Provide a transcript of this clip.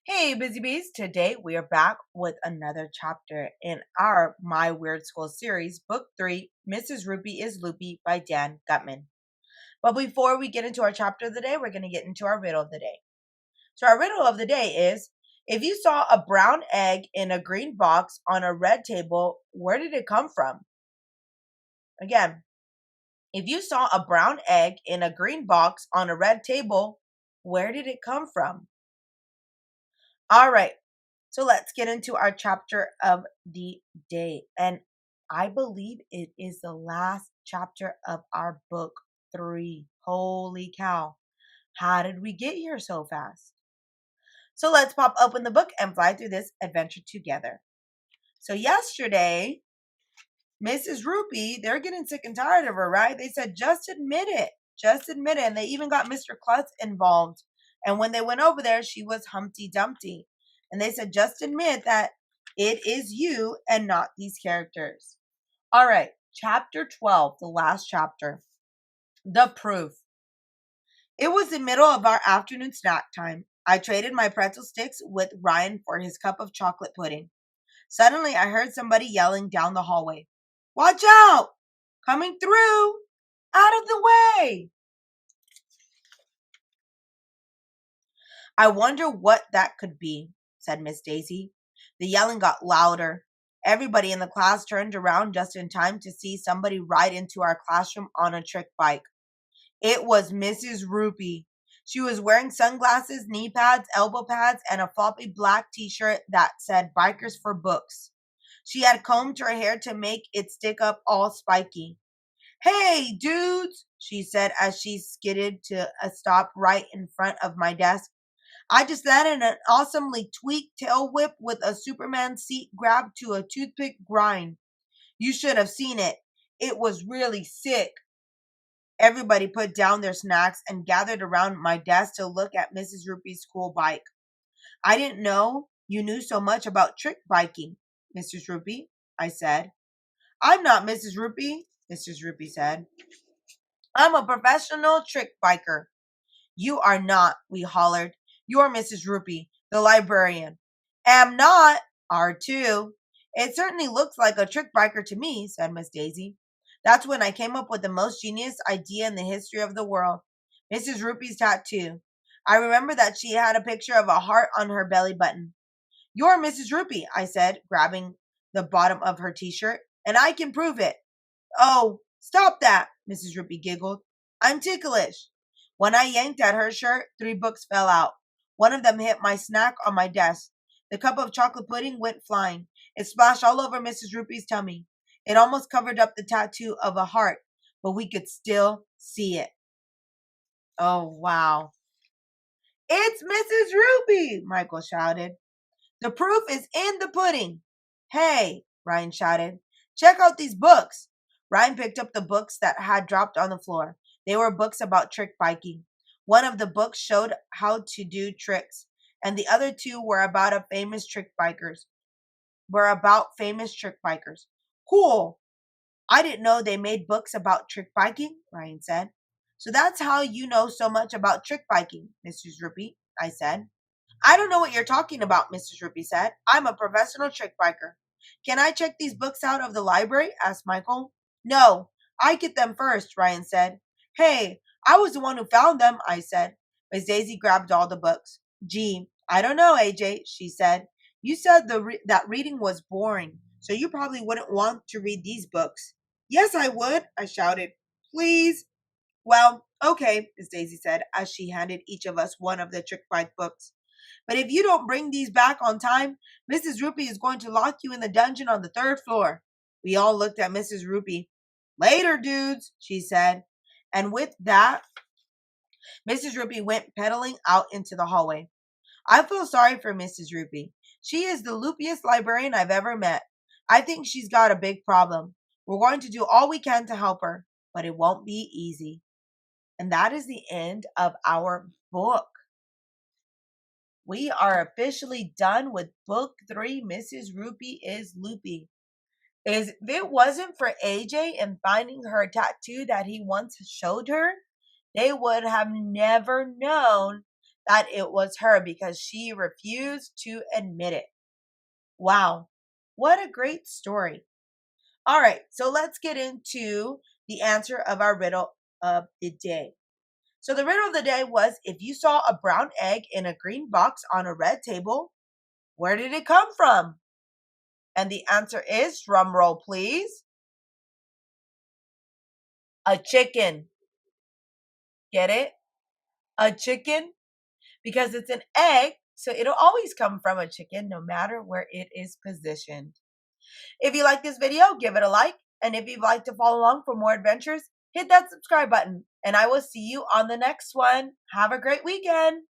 Hey, Busy Bees! Today we are back with another chapter in our My Weird School series, Book 3, Mrs. Roopy is Loopy by Dan Gutman. But before we get into our chapter of the day, we're going to get into our riddle of the day. So, our riddle of the day is if you saw a brown egg in a green box on a red table, where did it come from? Again, if you saw a brown egg in a green box on a red table, where did it come from? All right. So let's get into our chapter of the day. And I believe it is the last chapter of our book 3. Holy cow. How did we get here so fast? So let's pop open the book and fly through this adventure together. So yesterday, Mrs. Roopy, they're getting sick and tired of her, right? They said, just admit it. Just admit it. And they even got Mr. Klutz involved. And when they went over there, she was Humpty Dumpty. And they said, just admit that it is you and not these characters. All right, chapter 12, the last chapter. The proof. It was the middle of our afternoon snack time. I traded my pretzel sticks with Ryan for his cup of chocolate pudding. Suddenly, I heard somebody yelling down the hallway. Watch out! Coming through! Out of the way! I wonder what that could be, said Miss Daisy. The yelling got louder. Everybody in the class turned around just in time to see somebody ride into our classroom on a trick bike. It was Mrs. Roopy. She was wearing sunglasses, knee pads, elbow pads, and a floppy black t-shirt that said Bikers for Books. She had combed her hair to make it stick up all spiky. Hey, dudes, she said as she skidded to a stop right in front of my desk. I just landed an awesomely tweaked tail whip with a Superman seat grab to a toothpick grind. You should have seen it. It was really sick. Everybody put down their snacks and gathered around my desk to look at Mrs. Roopy's cool bike. I didn't know you knew so much about trick biking, Mrs. Roopy, I said. I'm not Mrs. Roopy, Mrs. Roopy said. I'm a professional trick biker. You are not, we hollered. You're Mrs. Roopy, the librarian. Am not, R2. It certainly looks like a trick biker to me, said Miss Daisy. That's when I came up with the most genius idea in the history of the world. Mrs. Roopy's tattoo. I remember that she had a picture of a heart on her belly button. You're Mrs. Roopy, I said, grabbing the bottom of her t-shirt, and I can prove it. Oh, stop that, Mrs. Roopy giggled. I'm ticklish. When I yanked at her shirt, 3 books fell out. One of them hit my snack on my desk. The cup of chocolate pudding went flying. It splashed all over Mrs. Roopy's tummy. It almost covered up the tattoo of a heart, but we could still see it. Oh, wow. It's Mrs. Roopy, Michael shouted. The proof is in the pudding. Hey, Ryan shouted. Check out these books. Ryan picked up the books that had dropped on the floor. They were books about trick biking. One of the books showed how to do tricks, and the other 2 were about famous trick bikers. Cool. I didn't know they made books about trick biking, Ryan said. So that's how you know so much about trick biking, Mrs. Roopy, I said. I don't know what you're talking about, Mrs. Roopy said. I'm a professional trick biker. Can I check these books out of the library? Asked Michael. No, I get them first, Ryan said. Hey, I was the one who found them, I said. Miss Daisy grabbed all the books. Gee, I don't know, AJ, she said. You said that reading was boring, so you probably wouldn't want to read these books. Yes, I would, I shouted. Please. Well, okay, Miss Daisy said as she handed each of us one of the trick bike books. But if you don't bring these back on time, Mrs. Roopy is going to lock you in the dungeon on the 3rd floor. We all looked at Mrs. Roopy. Later, dudes, she said. And with that, Mrs. Roopy went pedaling out into the hallway. I feel sorry for Mrs. Roopy. She is the loopiest librarian I've ever met. I think she's got a big problem. We're going to do all we can to help her, but it won't be easy. And that is the end of our book. We are officially done with book 3, Mrs. Roopy is Loopy. If it wasn't for AJ and finding her tattoo that he once showed her, they would have never known that it was her because she refused to admit it. Wow, what a great story. All right, so let's get into the answer of our riddle of the day. So the riddle of the day was, if you saw a brown egg in a green box on a red table, where did it come from? And the answer is, drum roll please, a chicken. Get it? A chicken? Because it's an egg, so it'll always come from a chicken no matter where it is positioned. If you like this video, give it a like. And if you'd like to follow along for more adventures, hit that subscribe button. And I will see you on the next one. Have a great weekend.